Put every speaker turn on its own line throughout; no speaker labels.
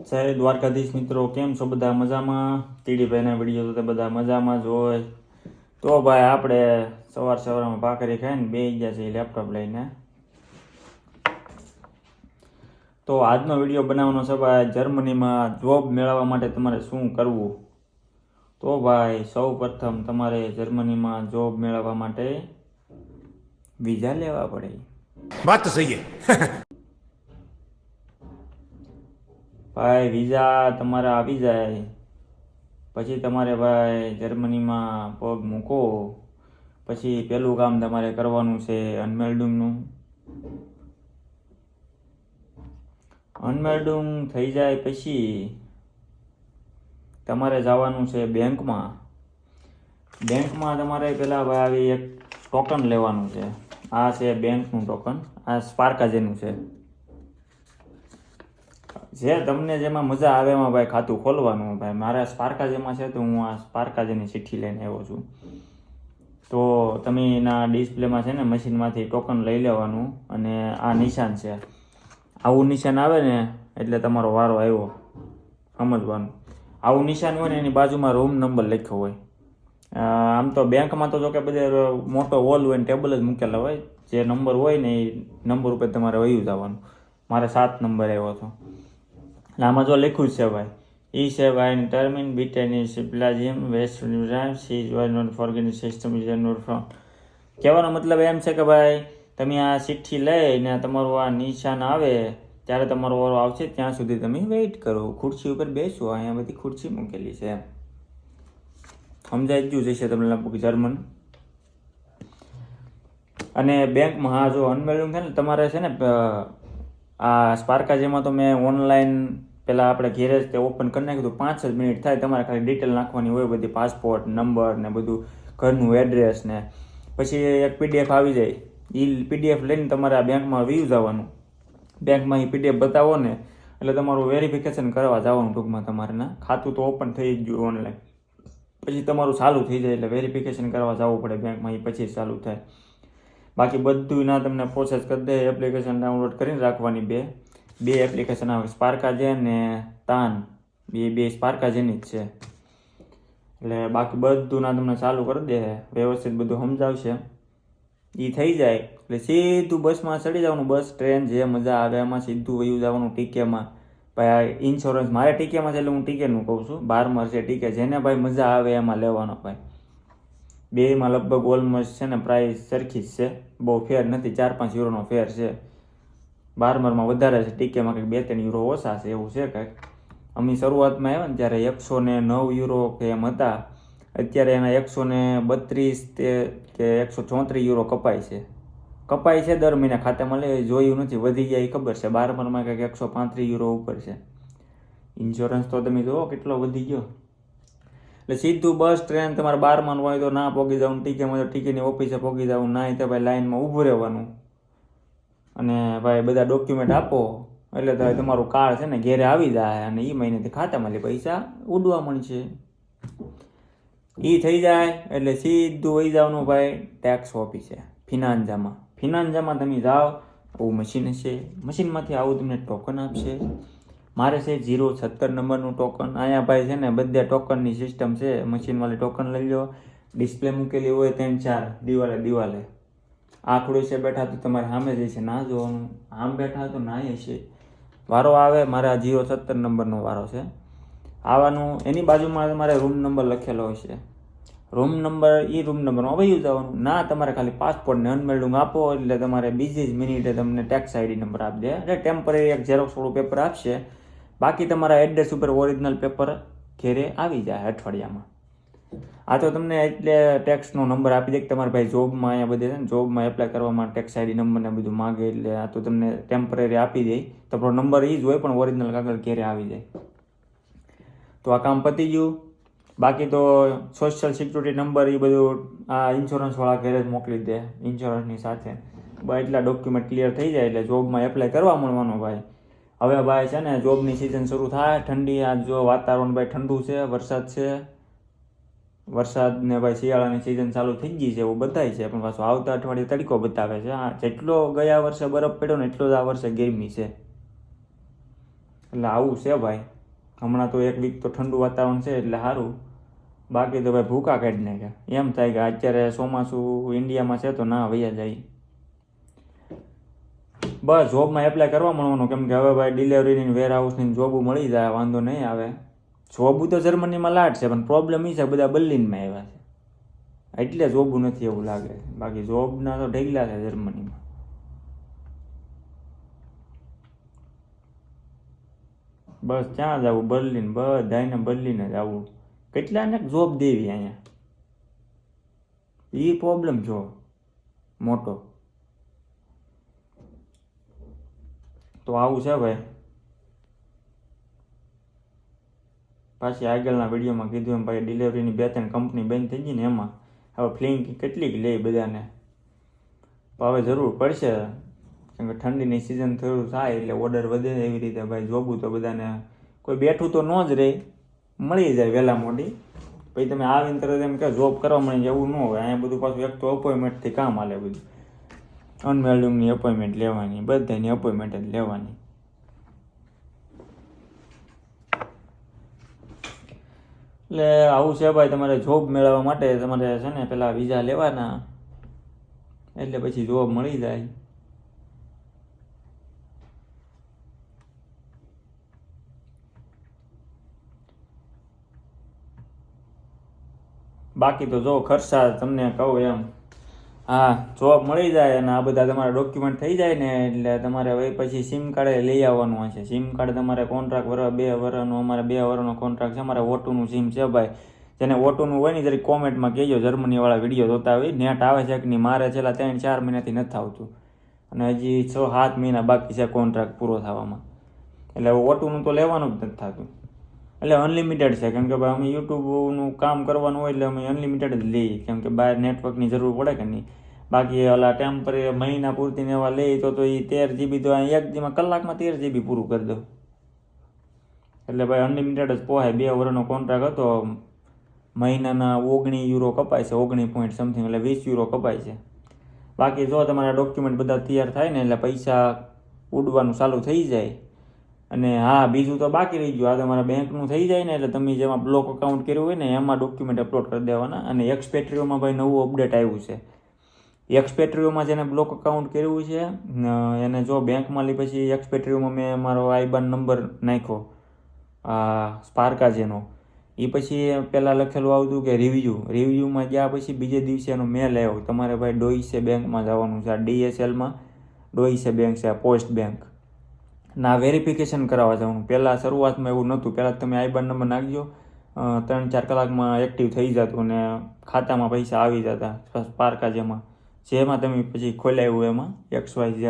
જય દ્વારકાધીશ મિત્રો, કેમ છો બધા? મજામાં? ટીડીભાઈના વિડીયો તો બધા મજામાં જ હોય. તો ભાઈ આપણે સવારમાં ભાખરી ખાઈને બેસી ગયા છીએ લેપટોપ લઈને. તો આજનો વિડીયો બનાવવાનો છે ભાઈ, જર્મનીમાં જોબ મેળવવા માટે તમારે શું કરવું. તો ભાઈ સૌ પ્રથમ તમારે જર્મનીમાં જોબ મેળવવા માટે વિઝા લેવા પડે.
વાત તો સહી
ભાઈ વિઝા તમારે આવી જાય પછી તમારે ભાઈ જર્મનીમાં પગ મૂકો. પછી પહેલું કામ તમારે કરવાનું છે અનમેલ્ડુંગનું. અનમેલ્ડુંગ થઈ જાય પછી તમારે જવાનું છે બેંકમાં. બેંકમાં તમારે પહેલાં ભાઈ આવી એક ટોકન લેવાનું છે. આ છે બેંકનું ટોકન, આ સ્પાર્કાજેનું છે. જે તમને જેમાં મજા આવે એમાં ભાઈ ખાતું ખોલવાનું. ભાઈ મારે સ્પાર્કાજેમાં છે તો હું આ સ્પાર્કાજેની ચિઠ્ઠી લઈને આવ્યો છું. તો તમે એના ડિસ્પ્લેમાં છે ને મશીનમાંથી ટોકન લઈ લેવાનું અને આ નિશાન છે, આવું નિશાન આવે ને એટલે તમારો વારો આવ્યો સમજવાનું. આવું નિશાન હોય ને એની બાજુમાં રૂમ નંબર લખ્યો હોય. આમ તો બેંકમાં તો જો કે બધે મોટો વોલ હોય ને ટેબલ જ મૂકેલા હોય, જે નંબર હોય ને એ નંબર ઉપર તમારે વયું જવાનું. મારે 7 નંબર આવ્યો હતો. આમાં જો લખ્યું છે ભાઈ, ઈ છે ભાઈ ટર્મિન બીટેની સિપ્લાજીમ વેસ્ટ સી not forget system is not from. કહેવાનો મતલબ એમ છે કે ભાઈ તમે આ ચિઠ્ઠી લઈને તમારું આ નિશાન આવે ત્યારે તમારો વારો આવશે ત્યાં સુધી તમે વેઇટ કરો, ખુરશી ઉપર બેસો. અહીંયા બધી ખુરશી મૂકેલી છે એમ. સમજાઈ ગયું જશે તમને લગભગ જર્મન. અને બેંકમાં હા જો અનમેલ્ડિંગ થાય ને તમારે છે ને આ સ્પાર્કાજેમાં તો મેં ઓનલાઈન પહેલાં આપણે ઘેરે જ તે ઓપન કરી નાખ્યું હતું. 5 જ મિનિટ થાય. તમારે ખાલી ડિટેલ નાખવાની હોય બધી, પાસપોર્ટ નંબર ને બધું, ઘરનું એડ્રેસ ને પછી એક પીડીએફ આવી જાય. એ પીડીએફ લઈને તમારે આ બેંકમાં વ્યૂ જવાનું. બેંકમાં એ પીડીએફ બતાવો ને એટલે તમારું વેરિફિકેશન કરવા જવાનું. ટૂંકમાં તમારે ના ખાતું તો ઓપન થઈ જ ગયું ઓનલાઈન, પછી તમારું ચાલુ થઈ જાય એટલે વેરિફિકેશન કરવા જવું પડે બેંકમાં, એ પછી ચાલુ થાય. બાકી બધું ના તમને પ્રોસેસ કરી દે. એપ્લિકેશન ડાઉનલોડ કરીને રાખવાની. બે એપ્લિકેશન આવે, સ્પાર્કાજેન ને તાન. બે સ્પાર્કાજેનની જ છે. એટલે બાકી બધું ના તમને ચાલુ કરી દે, વ્યવસ્થિત બધું સમજાવશે. એ થઈ જાય એટલે સીધું બસમાં ચડી જવાનું. બસ ટ્રેન જે મજા આવે એમાં સીધું વયું જવાનું ટીકેમાં. ભાઈ ઇન્સ્યોરન્સ મારે ટીકેમાં છે એટલે હું ટીકેનું કહું છું. 12 છે ટીકે, જેને ભાઈ મજા આવે એમાં લેવાનો. ભાઈ બેમાં લગભગ ઓલમોસ્ટ છે ને પ્રાઇસ સરખી જ છે, બહુ ફેર નથી. 4-5 યુરોનો ફેર છે. 12માં વધારે છે, ટીકેમાં કંઈક 2-3 યુરો ઓછા છે એવું છે કંઈક. અમે શરૂઆતમાં આવ્યા ને ત્યારે 109 યુરો કે એમ હતા. અત્યારે એના 132 કે 134 યુરો કપાય છે દર મહિને ખાતામાં. લે જોયું નથી, વધી ગયા એ ખબર છે. 12માં કંઈક 135 યુરો ઉપર છે. ઇન્સ્યોરન્સ તો તમે જુઓ કેટલો વધી ગયો. એટલે સીધું બસ ટ્રેન તમારે 12માં હોય તો ના પોગી જવું ટીકેમાં, તો ટીકેની ઓફિસે પોગી જવું. ના તો ભાઈ લાઇનમાં ઊભું રહેવાનું અને ભાઈ બધા ડોક્યુમેન્ટ આપો એટલે તમારું કાર્ડ છે ને ઘેરે આવી જાય અને એ મહિનેથી ખાતામાં પૈસા ઉડવા મળશે. એ થઈ જાય એટલે સીધું વહી જવાનું ભાઈ ટેક્સ ઓફિસે, ફિનાન્જામાં તમે જાઓ. આવું મશીન હશે, મશીનમાંથી આવું તમને ટોકન આપશે. મારે છે 017 નંબરનું ટોકન. અહીંયા ભાઈ છે ને બધે ટોકનની સિસ્ટમ છે. મશીનવાળી ટોકન લઈ લો, ડિસ્પ્લે મૂકેલી હોય 3-4 દિવાલે. આ ખુરશીએ બેઠા તો તમારે સામે જ છે, ના જોવાનું. આમ બેઠા તો ના હશે. વારો આવે મારે આ 017 નંબરનો વારો છે આવવાનું. એની બાજુમાં તમારે રૂમ નંબર લખેલો હશે. રૂમ નંબરમાં વયું જવાનું. ના તમારે ખાલી પાસપોર્ટને અનમેલ્ડિંગ આપો એટલે તમારે બીજી જ મિનિટે તમને ટેક્સ આઈડી નંબર આપી દે. એટલે ટેમ્પરરી એક ઝેરોક્સવાળું પેપર આપશે. બાકી તમારા એડ્રેસ ઉપર ઓરિજિનલ પેપર ઘેરે આવી જાય અઠવાડિયામાં. આ તો તમને એટલે ટેક્સનો નંબર આપી દે કે તમારે ભાઈ જોબમાં અહીંયા બધે છે ને જોબમાં એપ્લાય કરવામાં ટેક્સ આઈડી નંબરને બધું માગે એટલે આ તો તમને ટેમ્પરરી આપી દે. તમારો નંબર એ જ હોય પણ ઓરિજિનલ કાગળ ઘેરે આવી જાય. તો આ કામ પતી ગયું. બાકી તો સોશિયલ સિક્યુરિટી નંબર એ બધું આ ઇન્સ્યોરન્સવાળા ઘરે જ મોકલી દે ઇન્સ્યોરન્સની સાથે. એટલા ડોક્યુમેન્ટ ક્લિયર થઈ જાય એટલે જોબમાં એપ્લાય કરવા મળવાનો ભાઈ. હવે ભાઈ છે ને જોબની સિઝન શરૂ થાય. ઠંડી આ જો વાતાવરણ ભાઈ ઠંડુ છે, વરસાદ ને ભાઈ શિયાળાની સિઝન ચાલુ થઈ ગઈ છે એવું બતાય છે. પણ પાછું આવતા અઠવાડિયે તડકો બતાવે છે. જેટલો ગયા વર્ષે બરફ પડ્યો ને એટલો જ આ વર્ષે ગરમી છે. એટલે આવું છે ભાઈ. હમણાં તો 1 વીક તો ઠંડુ વાતાવરણ છે એટલે સારું, બાકી તો ભાઈ ભૂકા કાઢી નાખ્યા. એમ થાય કે અત્યારે ચોમાસું ઇન્ડિયામાં છે તો ના વૈયા જાય. બસ જોબમાં એપ્લાય કરવા મળવાનું, કેમ કે હવે ભાઈ ડિલિવરીની વેરહાઉસની જોબો મળી જાય, વાંધો નહીં આવે. જોબુ તો જર્મનીમાં લાટ છે, પણ પ્રોબ્લેમ એ છે બધા બર્લિનમાં આવ્યા છે એટલે જોબુ નથી એવું લાગે છે. બાકી જોબના તો ઢગલા છે જર્મનીમાં. બસ ક્યાં જવું? બર્લિન, બધાને બર્લિન જ આવવું. કેટલાને જોબ દેવી અહીંયા, એ પ્રોબ્લેમ જો મોટો. તો આવું છે ભાઈ. પાછી આગળના વિડીયોમાં કીધું એમ ભાઈ ડિલિવરીની 2-3 કંપની બંધ થઈ ગઈ ને એમાં હવે ફ્લિંક કેટલીક લે બધાને. હવે જરૂર પડશે, કેમ કે ઠંડીની સિઝન થોડું થાય એટલે ઓર્ડર વધે. એવી રીતે ભાઈ જોબું તો બધાને કોઈ બેઠું તો ન જ રહે, મળી જાય વહેલા મોડી. પછી તમે આવીને તરત એમ કે જોબ કરવા મળી જાય એવું ન હોય. અહીંયા બધું પાછું એક તો અપોઇન્ટમેન્ટથી કામ હાલે બધું. અનવેલ્ડિંગની અપોઇન્ટમેન્ટ લેવાની, બધાની અપોઇન્ટમેન્ટ જ લેવાની. એટલે આવું છે ભાઈ. તમારે જોબ મેળવવા માટે તમારે છે ને પેલા વિઝા લેવાના, એટલે પછી જોબ મળી જાય. બાકી તો જો ખર્ચા તમને કહું એમ, હા જોબ મળી જાય અને આ બધા તમારા ડોક્યુમેન્ટ થઈ જાય ને એટલે તમારે હવે પછી સિમ કાર્ડ લઈ આવવાનું હોય છે. સિમ કાર્ડ તમારે કોન્ટ્રાક્ટ 2 વર્ષનો, અમારે 2 વર્ષનો કોન્ટ્રાક્ટ છે. અમારે O2નું સિમ છે ભાઈ. જેને O2નું હોય ને જરી કોમેન્ટમાં કહેજો, જર્મનીવાળા વિડીયો જોતા હોય. નેટ આવે છે કે નહીં? મારે છેલ્લા 3-4 મહિનાથી નથી આવતું અને હજી 6-7 મહિના બાકી છે કોન્ટ્રાક્ટ પૂરો થવામાં. એટલે O2નું તો લેવાનું જ નથી થતું. એટલે અનલિમિટેડ છે, કેમ કે ભાઈ અમે યુટ્યુબનું કામ કરવાનું હોય એટલે અમે અનલિમિટેડ જ લઈએ, કેમ કે બહાર નેટવર્કની જરૂર પડે કે નહીં. બાકી ઓલા ટેમ્પરરી મહિના પૂરતીને એવા લઈએ તો એ 13 GB તો એક દીમાં કલાકમાં 13 GB પૂરું કરી દો. એટલે ભાઈ અનલિમિટેડ જ પોહાય. 2 વર્ષનો કોન્ટ્રાક્ટ હતો, મહિનાના €19 કપાય છે, 19 પોઈન્ટ સમથિંગ, એટલે €20 કપાય છે. બાકી જો તમારા ડોક્યુમેન્ટ બધા તૈયાર થાય ને એટલે પૈસા ઉડવાનું ચાલુ થઈ જાય. અને હા બીજું તો બાકી રહી ગયું, આ તમારા બેંકનું થઈ જાય ને એટલે તમે જેમાં બ્લોક અકાઉન્ટ કર્યું હોય ને એમાં ડોક્યુમેન્ટ અપલોડ કરી દેવાના. અને એક્સપેટ્રીઓમાં ભાઈ નવું અપડેટ આવ્યું છે. એક્સપેટ્રીઓમાં જેને બ્લોક અકાઉન્ટ કર્યું છે એને જો બેંકમાં લઈ પછી એક્સપેટ્રીઓમાં મેં મારો આઈબાન નંબર નાખ્યો સ્પાર્કા જેનો, એ પછી પહેલાં લખેલું આવતું કે રિવ્યૂમાં ગયા પછી બીજે દિવસે એનો મેલ આવ્યો, તમારે ભાઈ ડોઈસે બેંકમાં જવાનું છે. આ DSLમાં ડોઈસે બેંક છે, આ પોસ્ટ બેંક ના વેરિફિકેશન કરાવવા જવાનું. પહેલાં શરૂઆતમાં એવું નહોતું. પહેલાં તમે આઈબાન નંબર નાખજો, 3-4 કલાકમાં એક્ટિવ થઈ જતું અને ખાતામાં પૈસા આવી જતા સ્પાર્કા જેમાં તમે પછી ખોલાવ્યું એમાં XYZ.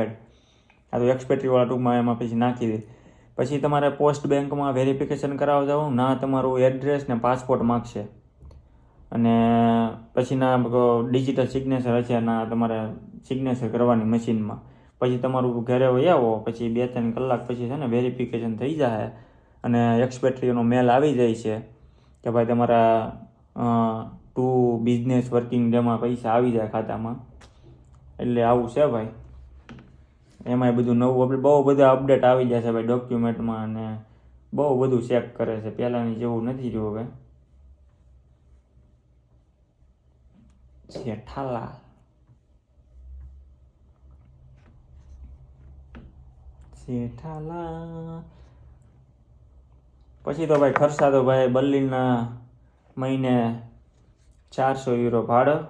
આ તો એક્સપેટ્રીવાળા ટૂંકમાં એમાં પછી નાખી દે. પછી તમારે પોસ્ટ બેંકમાં વેરિફિકેશન કરાવવા જવાનું. ના તમારું એડ્રેસ ને પાસપોર્ટ માગશે અને પછીના ડિજિટલ સિગ્નેચર હશે, ના તમારે સિગ્નેચર કરવાની મશીનમાં. પછી તમારું ઘરે આવો પછી 2-3 કલાક પછી છે ને વેરિફિકેશન થઈ જાય અને એક્સપેટ્રીનો મેલ આવી જાય છે કે ભાઈ તમારા 2 બિઝનેસ વર્કિંગ ડેમાં પૈસા આવી જાય ખાતામાં. એટલે આવું છે ભાઈ. એમાંય બધું નવું આપણે બહુ બધા અપડેટ આવી જાય છે ભાઈ ડોક્યુમેન્ટમાં, અને બહુ બધું ચેક કરે છે. પહેલાંની જેવું નથી રહ્યું હવે. જેઠાલાલ પછી તો ભાઈ ખર્ચા તો ભાઈ બર્લિનના મહિને €400 ભાડું,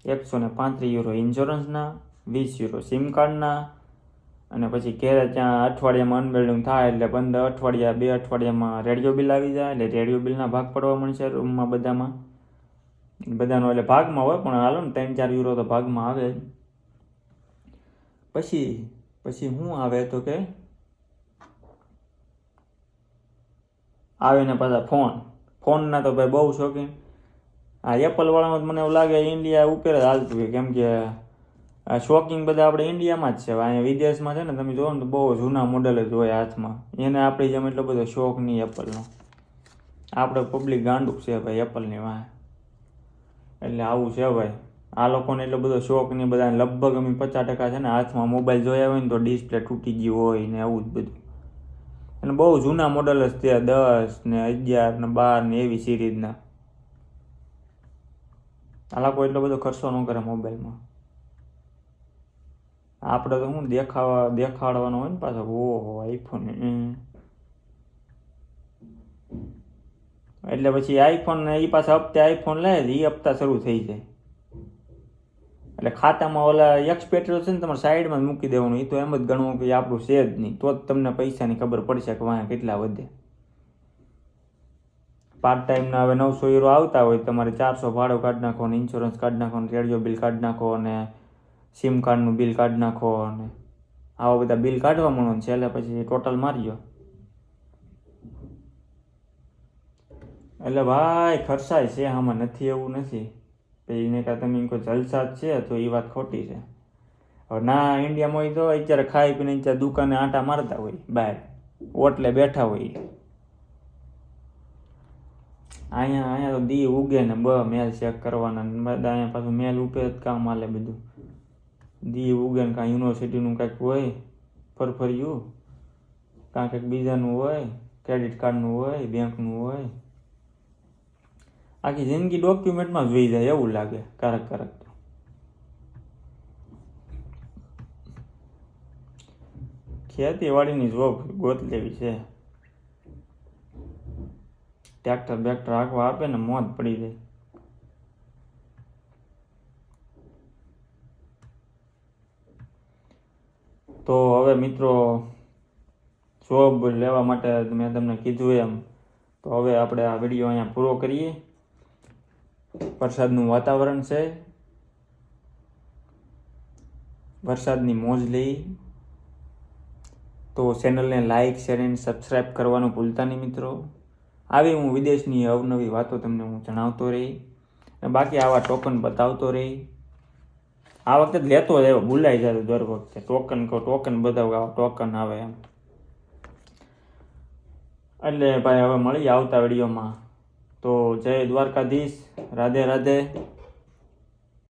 €135 ઇન્સ્યોરન્સના, €20 સિમ કાર્ડના, અને પછી ઘેરે ત્યાં અઠવાડિયામાં અનબિલ્ડિંગ થાય એટલે 2 અઠવાડિયામાં રેડિયો બિલ આવી જાય. એટલે રેડિયો બિલના ભાગ પડવા મળશે રૂમમાં બધાનો એટલે ભાગમાં હોય, પણ હાલો ને €3-4 તો ભાગમાં આવે. પછી શું આવે તો કે આવે ને પાછા ફોનના તો ભાઈ બહુ શોખીન. આ એપલ વાળામાં મને એવું લાગે ઇન્ડિયા ઉપર જ હાલતું હોય, કેમ કે શોકિંગ બધા આપણે ઇન્ડિયામાં જ છે. અહીંયા વિદેશમાં છે ને તમે જોવો ને તો બહુ જૂના મોડલ જ હોય હાથમાં. એને આપણી જેમ એટલો બધો શોખ નહીં એપલનો. આપણે પબ્લિક ગાંડું છે ભાઈ એપલની વાંહે. એટલે આવું છે ભાઈ. આ લોકોને એટલો બધો શોખ નહીં. બધાને લગભગ અમે 50% છે ને હાથમાં મોબાઈલ જોયા હોય ને તો ડિસ્પ્લે તૂટી ગયું હોય ને આવું જ બધું. અને બહુ જૂના મોડલ જ છે, 10 ને 11 ને 12 ને એવી સિરીઝના. આ લોકો એટલો બધો ખર્ચો ન કરે મોબાઈલમાં. આપણે તો શું દેખાડવાનો હોય ને પાછો, ઓહો આઈફોન. એટલે પછી આઈફોન ને એ પાછા હપ્તે આઈફોન લે એ હપ્તા શરૂ થઈ જાય. એટલે ખાતામાં ઓલા એક્સપેક્ટર છે ને તમારે સાઈડમાં જ મૂકી દેવાનું. એ તો એમ જ ગણવું કે આપણું છે જ નહીં, તો જ તમને પૈસાની ખબર પડશે કે વાંહે કેટલા વધે. પાર્ટ ટાઈમના હવે 900 યુરો આવતા હોય, તમારે 400 ભાડું કાઢી નાખો, અને ઇન્સ્યોરન્સ કાઢી નાખો, અને રેડિયો બિલ કાઢી નાખો, અને સિમ કાર્ડનું બિલ કાઢી નાખો, અને આવા બધા બિલ કાઢવા મળો ને છેલ્લે પછી ટોટલ માર્યો. એટલે ભાઈ ખર્ચાય છે આમાં, નથી એવું નથી. એને કાં તમે કોઈ જલસા જ છે તો એ વાત ખોટી છે. હવે ના ઇન્ડિયામાં હોય તો અત્યારે ખાઈ પીને અત્યારે દુકાને આંટા મારતા હોય, બહાર ઓટલે બેઠા હોય. અહીંયા તો દી ઉગે ને મેલ ચેક કરવાના, બધા અહીંયા પાછું મેલ ઉપર જ કામ હાલે બધું. દી ઉગે ને કાંઈ યુનિવર્સિટીનું કાંઈક હોય ફરફર્યું, કાં કંઈક બીજાનું હોય, ક્રેડિટ કાર્ડનું હોય, બેંકનું હોય. આખી જિંદગી ડોક્યુમેન્ટમાં જોઈ જાય એવું લાગે ક્યારેક તો. ખેતીવાડીની જોબ ગોત લેવી છે. ટ્રેક્ટર બેક્ટર આખવા આપે ને મોજ પડી જાય. તો હવે મિત્રો જોબ લેવા માટે મેં તમને કીધું એમ, તો હવે આપણે આ વિડીયો અહીંયા પૂરો કરીએ. વરસાદનું વાતાવરણ છે, વરસાદની મોજ લઈ. તો ચેનલને લાઇક શેર અને સબસ્ક્રાઈબ કરવાનું ભૂલતા નહીં મિત્રો. આવી હું વિદેશની અવનવી વાતો તમને હું જણાવતો રહી, અને બાકી આવા ટોકન બતાવતો રહી. આ વખતે જ લેતો જ આવ્યો, ભૂલાઈ જાય દર વખતે ટોકન બતાવું, ટોકન આવે એમ. એટલે ભાઈ હવે મળી આવતા વિડીયોમાં. તો જય દ્વારકાધીશ, રાધે રાધે.